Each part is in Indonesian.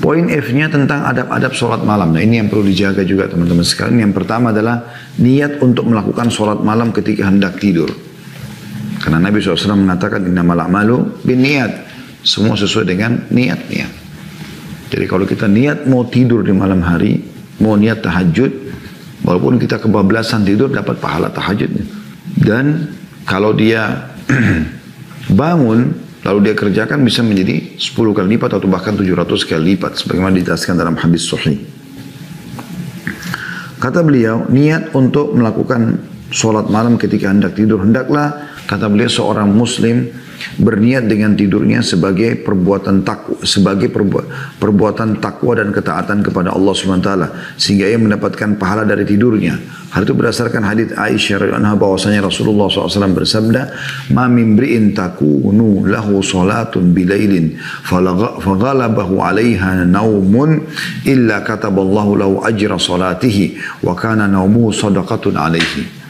Poin F-nya tentang adab-adab sholat malam. Nah ini yang perlu dijaga juga teman-teman sekalian. Yang pertama adalah niat untuk melakukan sholat malam ketika hendak tidur. Karena Nabi SAW mengatakan innamal a'malu binniyat. Semua sesuai dengan niat-niat. Jadi kalau kita niat mau tidur di malam hari, mau niat tahajud, walaupun kita kebablasan tidur dapat pahala tahajudnya. Dan kalau dia bangun, lalu dia kerjakan bisa menjadi 10 kali lipat atau bahkan 700 kali lipat. Sebagaimana dijelaskan dalam hadis sahih. Kata beliau, niat untuk melakukan sholat malam ketika hendak tidur. Hendaklah, kata beliau, seorang muslim berniat dengan tidurnya sebagai perbuatan takwa dan ketaatan kepada Allah SWT, sehingga ia mendapatkan pahala dari tidurnya. Hal itu berdasarkan hadits Aisyah radhiyallahu anha bahwasanya Rasulullah SAW bersabda, "Ma min mri'in takunu lahu salatun bilailin faghalabahu 'alaiha naumun illa kataballahu lahu ajra salatihi wa kana naumuhu shadaqatun 'alaihi."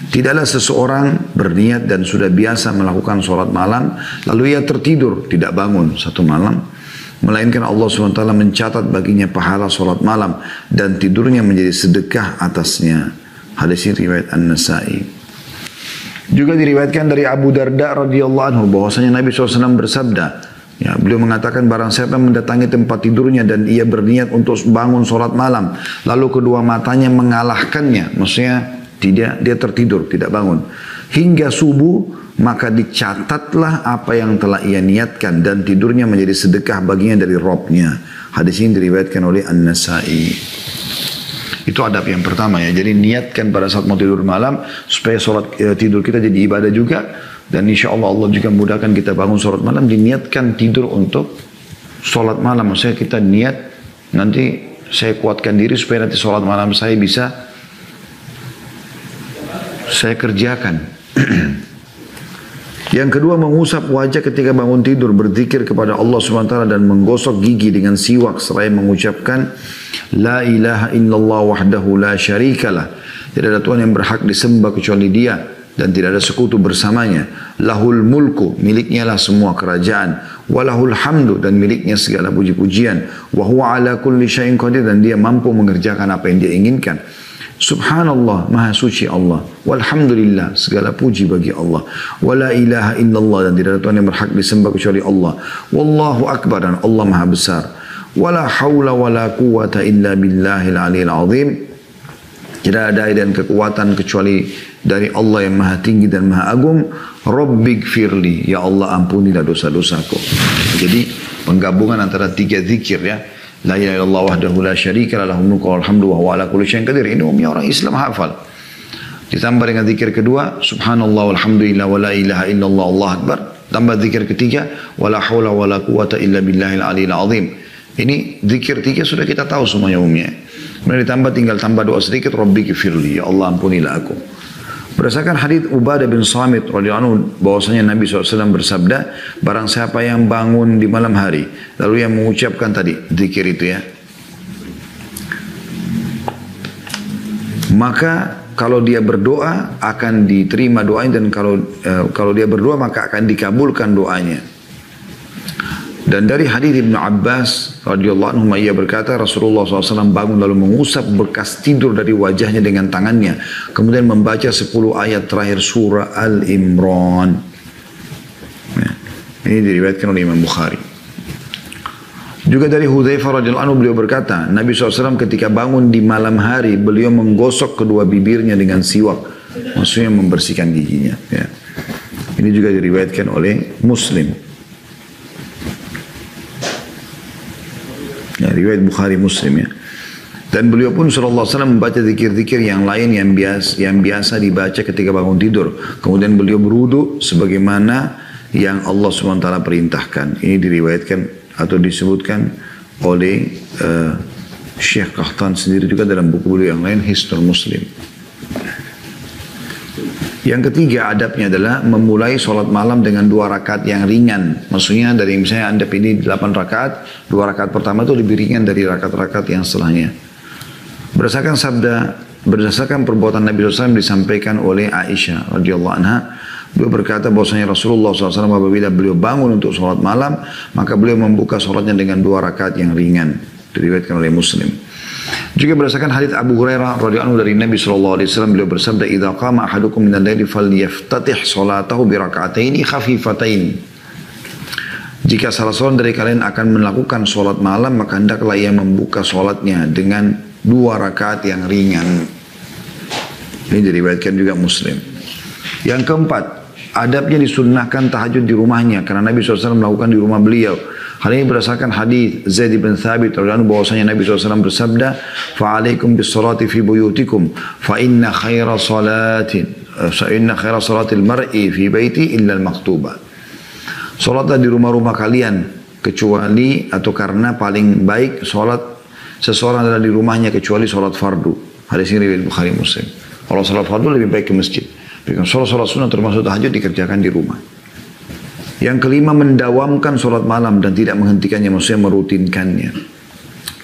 Tidaklah seseorang berniat dan sudah biasa melakukan sholat malam, lalu ia tertidur, tidak bangun satu malam, melainkan Allah SWT mencatat baginya pahala sholat malam dan tidurnya menjadi sedekah atasnya. Hadis ini riwayat An-Nasai. Juga diriwayatkan dari Abu Darda radhiyallahu anhu bahwasanya Nabi SAW bersabda, ya, beliau mengatakan barang siapa mendatangi tempat tidurnya dan ia berniat untuk bangun sholat malam, lalu kedua matanya mengalahkannya, maksudnya dia tertidur, tidak bangun hingga subuh, maka dicatatlah apa yang telah ia niatkan dan tidurnya menjadi sedekah baginya dari Robnya. Hadis ini diriwayatkan oleh An-Nasai. Itu adab yang pertama ya. Jadi niatkan pada saat mau tidur malam supaya tidur kita jadi ibadah juga, dan insya Allah Allah juga mudahkan kita bangun sholat malam. Diniatkan tidur untuk sholat malam, maksudnya kita niat nanti saya kuatkan diri supaya nanti sholat malam saya bisa saya kerjakan. Yang kedua, mengusap wajah ketika bangun tidur, berzikir kepada Allah SWT dan menggosok gigi dengan siwak seraya mengucapkan La ilaha illallah wahdahu la syarikalah. Tidak ada Tuhan yang berhak disembah kecuali Dia dan tidak ada sekutu bersamanya. Lahul mulku, miliknya lah semua kerajaan. Walahul hamdu, dan miliknya segala puji-pujian. Wa huwa ala kulli syai'in qadir, dan Dia mampu mengerjakan apa yang Dia inginkan. Subhanallah, maha suci Allah. Walhamdulillah, segala puji bagi Allah. Wala ilaha illallah, dan tidak ada Tuhan yang berhak disembah kecuali Allah. Wallahu akbar, dan Allah maha besar. Wala hawla wala quwata illa billahil aliyil azim. Tidak ada dan kekuatan kecuali dari Allah yang maha tinggi dan maha agung. Rabbighfirli, ya Allah ampunilah dosa-dosaku. Jadi penggabungan antara tiga zikir ya. La ilaha illallah wahdahu la syarika lah, lahul mulku wal hamdu wa huwa ala kulli syai'in qadir. Ini umumnya orang Islam hafal. Ditambah dengan zikir kedua, subhanallah walhamdulillah wa la ilaha illallah Allah akbar. Tambah zikir ketiga, wala haula wala quwata illa billahil aliyil azim. Ini zikir tiga sudah kita tahu semuanya umumnya. Kemudian ditambah tinggal tambah doa sedikit, Rabbighfirli, ya Allah ampunilah aku. Berdasarkan hadits Ubadah bin Samit radhiyallahu anhu bahwasanya Nabi SAW bersabda, barang siapa yang bangun di malam hari lalu yang mengucapkan tadi zikir itu ya, maka kalau dia berdoa akan diterima doanya, dan kalau dia berdoa maka akan dikabulkan doanya. Dan dari hadis Ibnu Abbas radhiyallahu anhu, ia berkata Rasulullah SAW bangun lalu mengusap bekas tidur dari wajahnya dengan tangannya, kemudian membaca 10 ayat terakhir surah Al-Imran. Nah, ini diriwayatkan oleh Imam Bukhari. Juga dari Hudzaifah radhiyallahu anhu, beliau berkata Nabi SAW ketika bangun di malam hari beliau menggosok kedua bibirnya dengan siwak, maksudnya membersihkan giginya ya. Ini juga diriwayatkan oleh Muslim. Ya, riwayat Bukhari Muslim ya. Dan beliau pun sallallahu alaihi wasallam membaca zikir-zikir yang lain yang biasa dibaca ketika bangun tidur. Kemudian beliau berwudu sebagaimana yang Allah SWT perintahkan. Ini diriwayatkan atau disebutkan oleh Syekh Qahtan sendiri juga dalam buku beliau yang lain, Hisnul Muslim. Yang ketiga adabnya adalah memulai sholat malam dengan 2 rakaat yang ringan. Maksudnya dari misalnya Anda pilih 8 rakaat, 2 rakaat pertama itu lebih ringan dari rakaat-rakaat yang setelahnya. Berdasarkan perbuatan Nabi SAW disampaikan oleh Aisyah radhiyallahu anha Beliau berkata bahwasanya Rasulullah SAW apabila beliau bangun untuk sholat malam, maka beliau membuka sholatnya dengan 2 rakaat yang ringan. Diriwayatkan oleh Muslim. Juga berdasarkan hadits Abu Hurairah radhiyallahu anhu dari Nabi SAW, beliau bersabda, "Idza qama ahadukum min al-laili falyaftatih salatahu bi raka'ataini khafifataini." Jika salah seorang dari kalian akan melakukan sholat malam, maka hendaklah ia membuka sholatnya dengan 2 rakaat yang ringan. Ini diriwayatkan juga Muslim. Yang keempat, adabnya disunnahkan tahajud di rumahnya, karena Nabi SAW melakukan di rumah beliau. Hal ini berdasarkan hadis Zaid bin Thabit radhiyallahu anhu bahwasanya Nabi SAW bersabda, "Fa'alaikum bis-salati fi buyutikum, fa inna khaira salatil mar'i fi baiti illa al-maktubah." Salatlah di rumah-rumah kalian, kecuali atau karena paling baik salat seseorang adalah di rumahnya kecuali salat fardu. Hadis ini riwayat Bukhari Muslim. Kalau salat fardu lebih baik ke masjid. Salat sunnah termasuk tahajud dikerjakan di rumah. Yang kelima, mendawamkan salat malam dan tidak menghentikannya, maksudnya merutinkannya.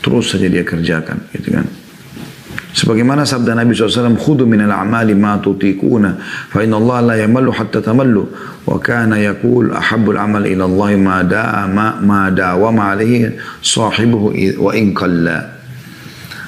Terus saja dia kerjakan, gitu kan. Sebagaimana sabda Nabi SAW, "Khudu minal a'mali ma tutiquna, fa inna Allah la yamallu hatta tamallu, wa kana yaqul ahabbul amal ila Allah ma dawama alaihi sahibuhu wa in qalla."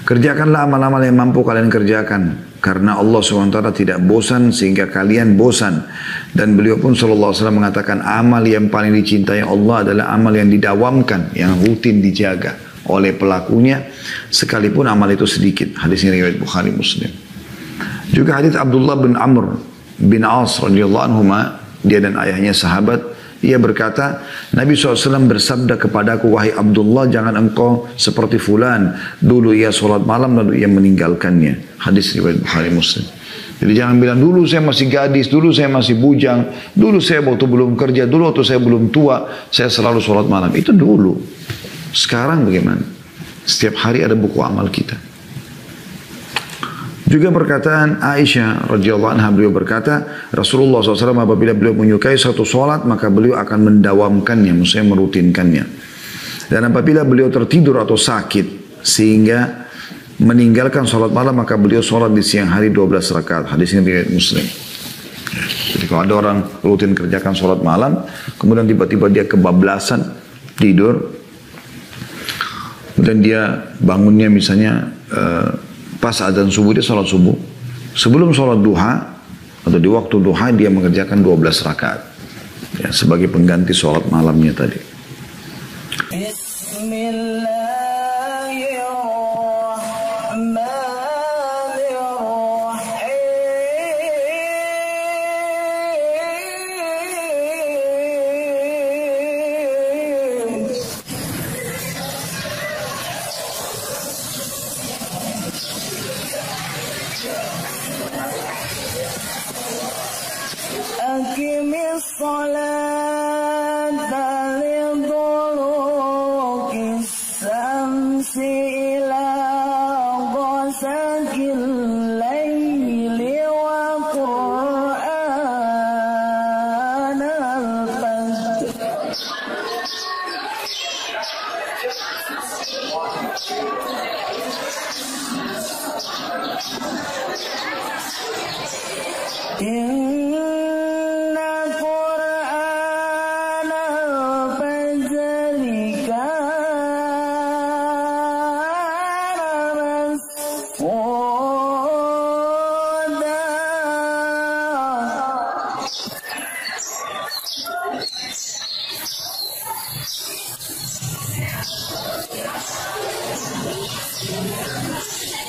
Kerjakanlah amal-amal yang mampu kalian kerjakan, karena Allah SWT tidak bosan sehingga kalian bosan. Dan beliau pun SAW mengatakan, amal yang paling dicintai Allah adalah amal yang didawamkan, yang rutin dijaga oleh pelakunya, sekalipun amal itu sedikit. Hadis ini riwayat Bukhari Muslim. Juga hadis Abdullah bin Amr bin As radhiyallahu anhuma, dia dan ayahnya sahabat, ia berkata, Nabi SAW bersabda kepadaku, "Wahai Abdullah, jangan engkau seperti fulan, dulu ia sholat malam lalu ia meninggalkannya." Hadis riwayat Bukhari Muslim. Jadi jangan bilang, dulu saya masih gadis, dulu saya masih bujang, dulu saya waktu belum kerja, dulu waktu saya belum tua, saya selalu sholat malam. Itu dulu. Sekarang bagaimana? Setiap hari ada buku amal kita. Juga perkataan Aisyah radhiyallahu anha, beliau berkata, Rasulullah SAW apabila beliau menyukai satu sholat, maka beliau akan mendawamkannya, maksudnya merutinkannya. Dan apabila beliau tertidur atau sakit sehingga meninggalkan sholat malam, maka beliau sholat di siang hari 12 rakaat. Hadis ini riwayat Muslim. Jadi kalau ada orang rutin kerjakan sholat malam, kemudian tiba-tiba dia kebablasan tidur, kemudian dia bangunnya misalnya pas adzan subuh, dia sholat subuh. Sebelum sholat duha atau di waktu duha dia mengerjakan 12 rakaat, ya, sebagai pengganti sholat malamnya tadi.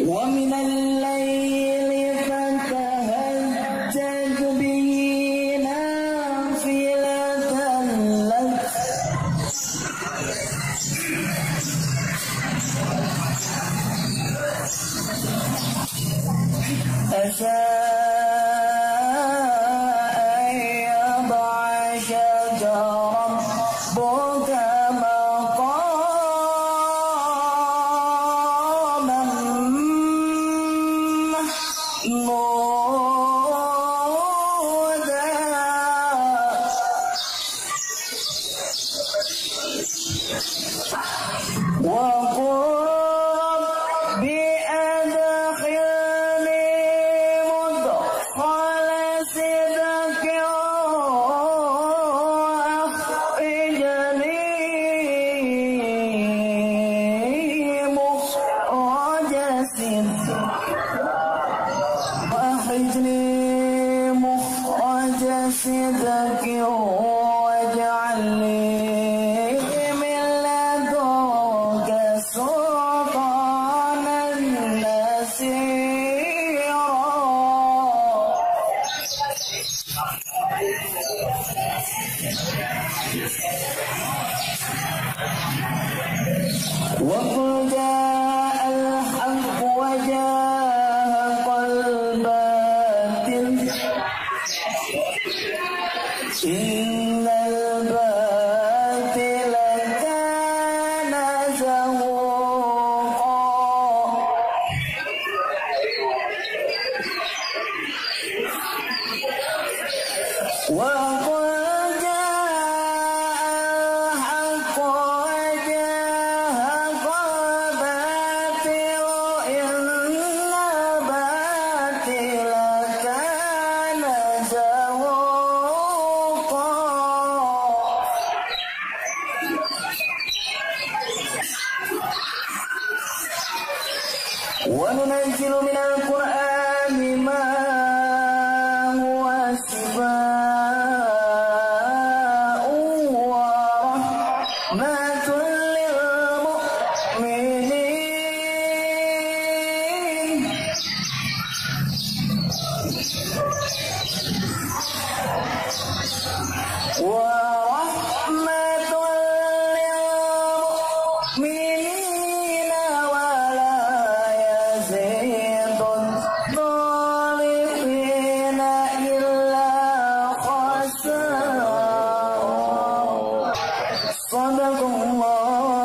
ومن الليل فتهجد أخرجني مخرج صدق واجعل لي من لدنك سلطانا نصيرا وقل جاء الحق وجاهق الباطل إن الباطل كان زهوقا وقل جاء الحق وجاهق الباطل إن الباطل كان زهوقا وننزل من القرآن ما هو شفاء ورحمة للمؤمنين ورحمة للمؤمنين ولا يزيد الظالمين إلا خسارا صدق الله